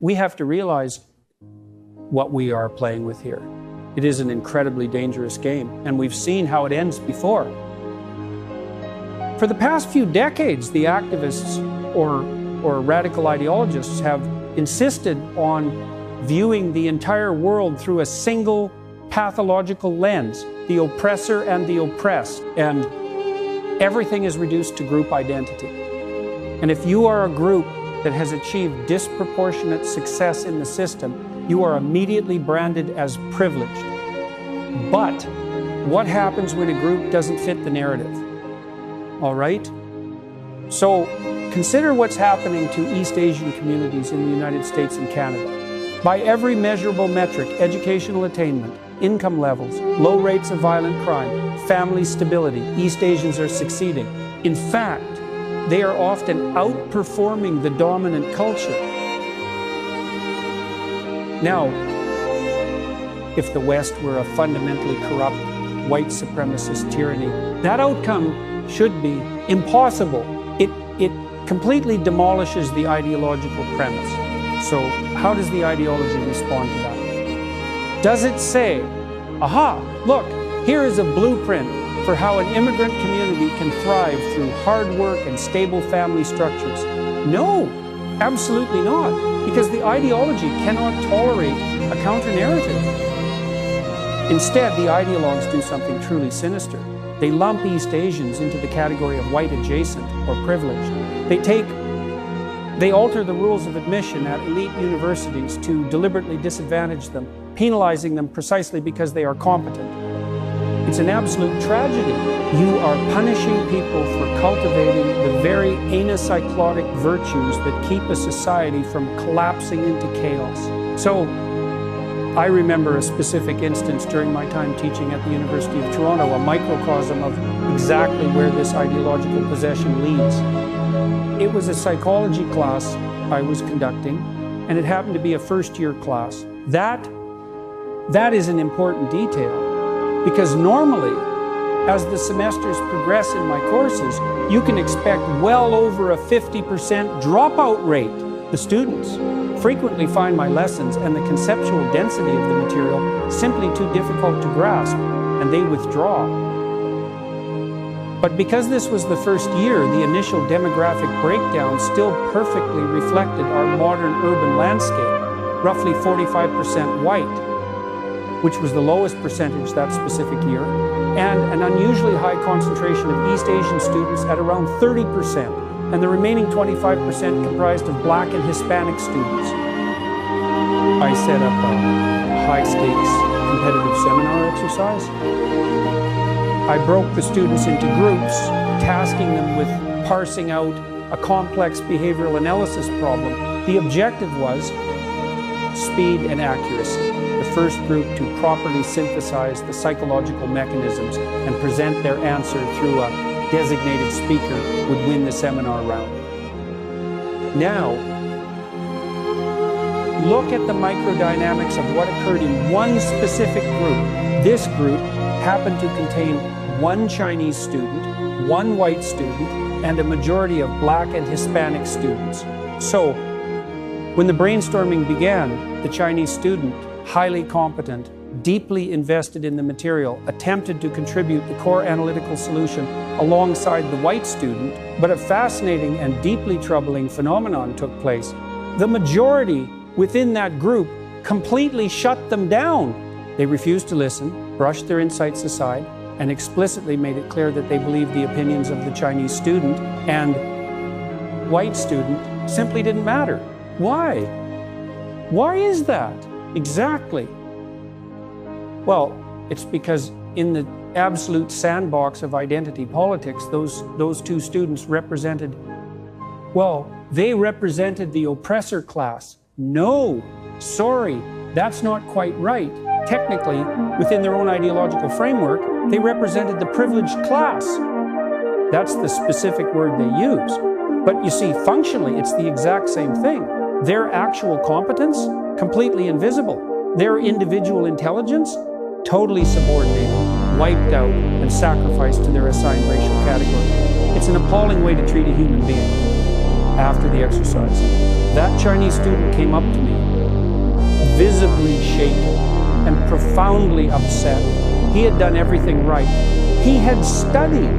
We have to realize what we are playing with here. It is an incredibly dangerous game, and we've seen how it ends before. For the past few decades, the activists or radical ideologists have insisted on viewing the entire world through a single pathological lens, the oppressor and the oppressed, and everything is reduced to group identity. And if you are a group that has achieved disproportionate success in the system, you are immediately branded as privileged. But what happens when a group doesn't fit the narrative? All right? So consider what's happening to East Asian communities in the United States and Canada. By every measurable metric, educational attainment, income levels, low rates of violent crime, family stability, East Asians are succeeding. In fact, they are often outperforming the dominant culture. Now, if the West were a fundamentally corrupt white supremacist tyranny, that outcome should be impossible. It completely demolishes the ideological premise. So how does the ideology respond to that? Does it say, aha, look, here is a blueprint for how an immigrant community can thrive through hard work and stable family structures? No, absolutely not, because the ideology cannot tolerate a counter-narrative. Instead, the ideologues do something truly sinister. They lump East Asians into the category of white adjacent or privileged. They alter the rules of admission at elite universities to deliberately disadvantage them, penalizing them precisely because they are competent. It's an absolute tragedy. You are punishing people for cultivating the very anicyclotic virtues that keep a society from collapsing into chaos. So, I remember a specific instance during my time teaching at the University of Toronto, a microcosm of exactly where this ideological possession leads. It was a psychology class I was conducting, and it happened to be a first-year class. That is an important detail, because normally, as the semesters progress in my courses, you can expect well over a 50% dropout rate. The students frequently find my lessons and the conceptual density of the material simply too difficult to grasp, and they withdraw. But because this was the first year, the initial demographic breakdown still perfectly reflected our modern urban landscape, roughly 45% white, which was the lowest percentage that specific year, and an unusually high concentration of East Asian students at around 30%, and the remaining 25% comprised of Black and Hispanic students. I set up a high-stakes competitive seminar exercise. I broke the students into groups, tasking them with parsing out a complex behavioral analysis problem. The objective was speed and accuracy. The first group to properly synthesize the psychological mechanisms and present their answer through a designated speaker would win the seminar round. Now, look at the microdynamics of what occurred in one specific group. This group happened to contain one Chinese student, one white student, and a majority of Black and Hispanic students. So, when the brainstorming began, the Chinese student, highly competent, deeply invested in the material, attempted to contribute the core analytical solution alongside the white student, but a fascinating and deeply troubling phenomenon took place. The majority within that group completely shut them down. They refused to listen, brushed their insights aside, and explicitly made it clear that they believed the opinions of the Chinese student and white student simply didn't matter. Why? Why is that? Exactly. Well, it's because in the absolute sandbox of identity politics, those two students represented, well, they represented the oppressor class. No, sorry, that's not quite right. Technically, within their own ideological framework, they represented the privileged class. That's the specific word they use. But you see, functionally, it's the exact same thing. Their actual competence, completely invisible. Their individual intelligence, totally subordinated, wiped out, and sacrificed to their assigned racial category. It's an appalling way to treat a human being. after the exercise. That Chinese student came up to me, visibly shaken and profoundly upset. He had done everything right. He had studied.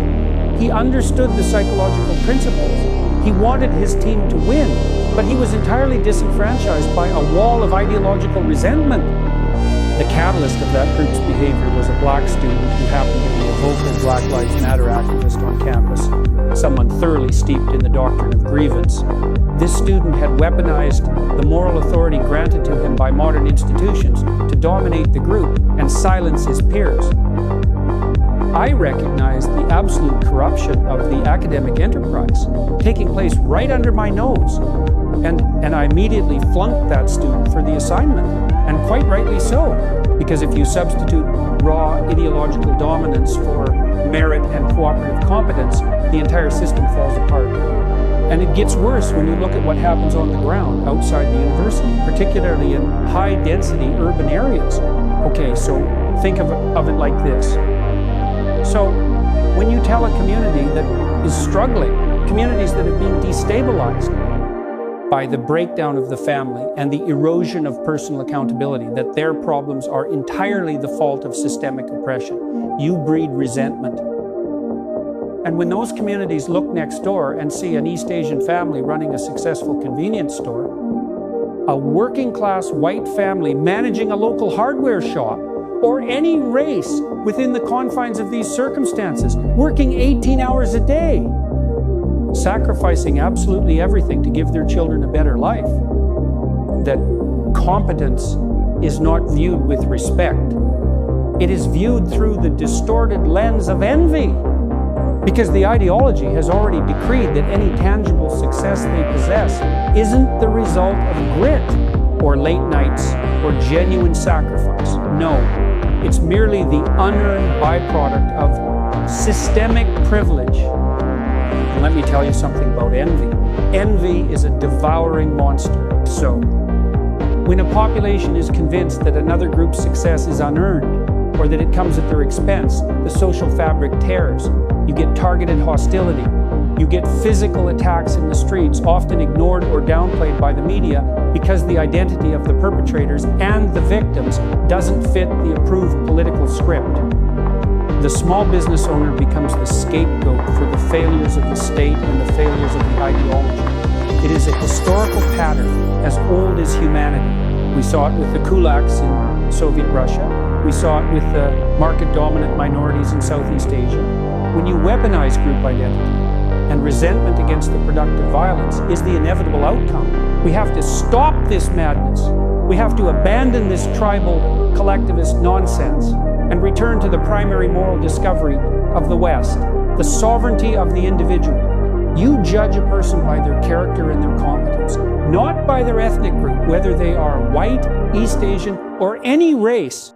He understood the psychological principles. He wanted his team to win, but he was entirely disenfranchised by a wall of ideological resentment. The catalyst of that group's behavior was a black student who happened to be a vocal Black Lives Matter activist on campus, someone thoroughly steeped in the doctrine of grievance. This student had weaponized the moral authority granted to him by modern institutions to dominate the group and silence his peers. I recognized the absolute corruption of the academic enterprise taking place right under my nose. And I immediately flunked that student for the assignment, and quite rightly so, because if you substitute raw ideological dominance for merit and cooperative competence, the entire system falls apart. And it gets worse when you look at what happens on the ground outside the university, particularly in high-density urban areas. Okay, so think of it like this. So when you tell a community that is struggling, communities that have been destabilized by the breakdown of the family and the erosion of personal accountability, that their problems are entirely the fault of systemic oppression, you breed resentment. And when those communities look next door and see an East Asian family running a successful convenience store, a working class white family managing a local hardware shop, or any race within the confines of these circumstances, working 18 hours a day, sacrificing absolutely everything to give their children a better life, that competence is not viewed with respect. It is viewed through the distorted lens of envy, because the ideology has already decreed that any tangible success they possess isn't the result of grit or late nights or genuine sacrifice. No, it's merely the unearned byproduct of systemic privilege. And let me tell you something about envy. Envy is a devouring monster. So, when a population is convinced that another group's success is unearned, or that it comes at their expense, the social fabric tears. You get targeted hostility. You get physical attacks in the streets, often ignored or downplayed by the media because the identity of the perpetrators and the victims doesn't fit the approved political script. The small business owner becomes the scapegoat for the failures of the state and the failures of the ideology. It is a historical pattern as old as humanity. We saw it with the kulaks in Soviet Russia. We saw it with the market-dominant minorities in Southeast Asia. When you weaponize group identity, and resentment against the productive violence is the inevitable outcome. We have to stop this madness. We have to abandon this tribal collectivist nonsense and return to the primary moral discovery of the West, the sovereignty of the individual. You judge a person by their character and their competence, not by their ethnic group, whether they are white, East Asian, or any race.